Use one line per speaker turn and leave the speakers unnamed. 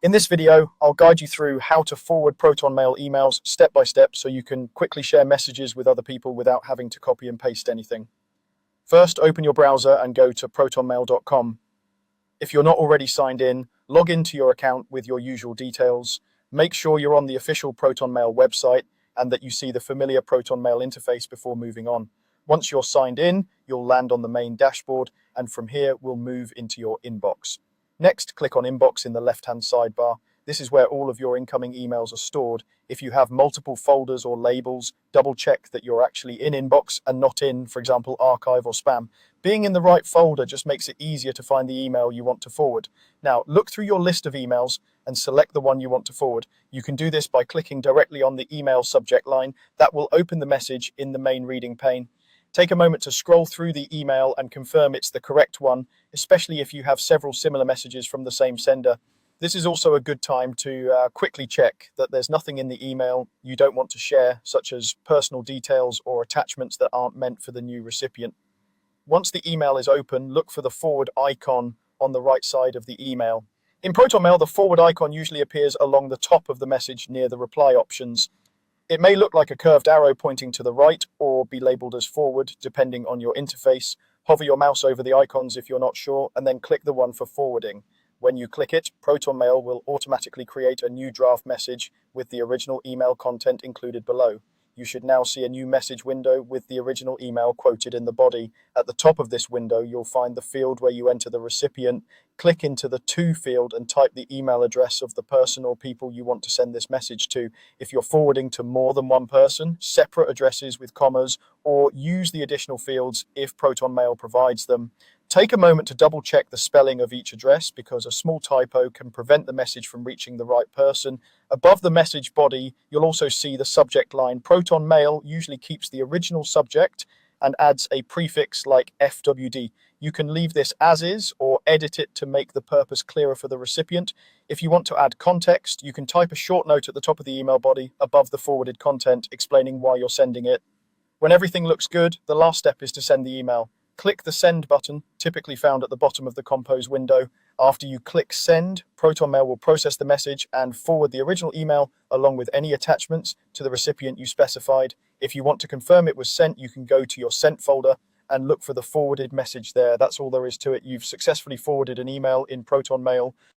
In this video, I'll guide you through how to forward Protonmail emails step by step so you can quickly share messages with other people without having to copy and paste anything. First, open your browser and go to protonmail.com. If you're not already signed in, log into your account with your usual details. Make sure you're on the official Protonmail website and that you see the familiar Protonmail interface before moving on. Once you're signed in, you'll land on the main dashboard, and from here, we'll move into your inbox. Next, click on Inbox in the left-hand sidebar. This is where all of your incoming emails are stored. If you have multiple folders or labels, double check that you're actually in Inbox and not in, for example, Archive or Spam. Being in the right folder just makes it easier to find the email you want to forward. Now, look through your list of emails and select the one you want to forward. You can do this by clicking directly on the email subject line. That will open the message in the main reading pane. Take a moment to scroll through the email and confirm it's the correct one, especially if you have several similar messages from the same sender. This is also a good time to quickly check that there's nothing in the email you don't want to share, such as personal details or attachments that aren't meant for the new recipient. Once the email is open, look for the forward icon on the right side of the email. In Protonmail, the forward icon usually appears along the top of the message near the reply options. It may look like a curved arrow pointing to the right or be labeled as forward, depending on your interface. Hover your mouse over the icons if you're not sure, and then click the one for forwarding. When you click it, Protonmail will automatically create a new draft message with the original email content included below. You should now see a new message window with the original email quoted in the body. At the top of this window, you'll find the field where you enter the recipient. Click into the To field and type the email address of the person or people you want to send this message to. If you're forwarding to more than one person, separate addresses with commas, or use the additional fields if Protonmail provides them. Take a moment to double check the spelling of each address because a small typo can prevent the message from reaching the right person. Above the message body, you'll also see the subject line. Protonmail usually keeps the original subject and adds a prefix like FWD. You can leave this as is or edit it to make the purpose clearer for the recipient. If you want to add context, you can type a short note at the top of the email body above the forwarded content explaining why you're sending it. When everything looks good, the last step is to send the email. Click the Send button, typically found at the bottom of the Compose window. After you click Send, Protonmail will process the message and forward the original email along with any attachments to the recipient you specified. If you want to confirm it was sent, you can go to your Sent folder and look for the forwarded message there. That's all there is to it. You've successfully forwarded an email in Protonmail.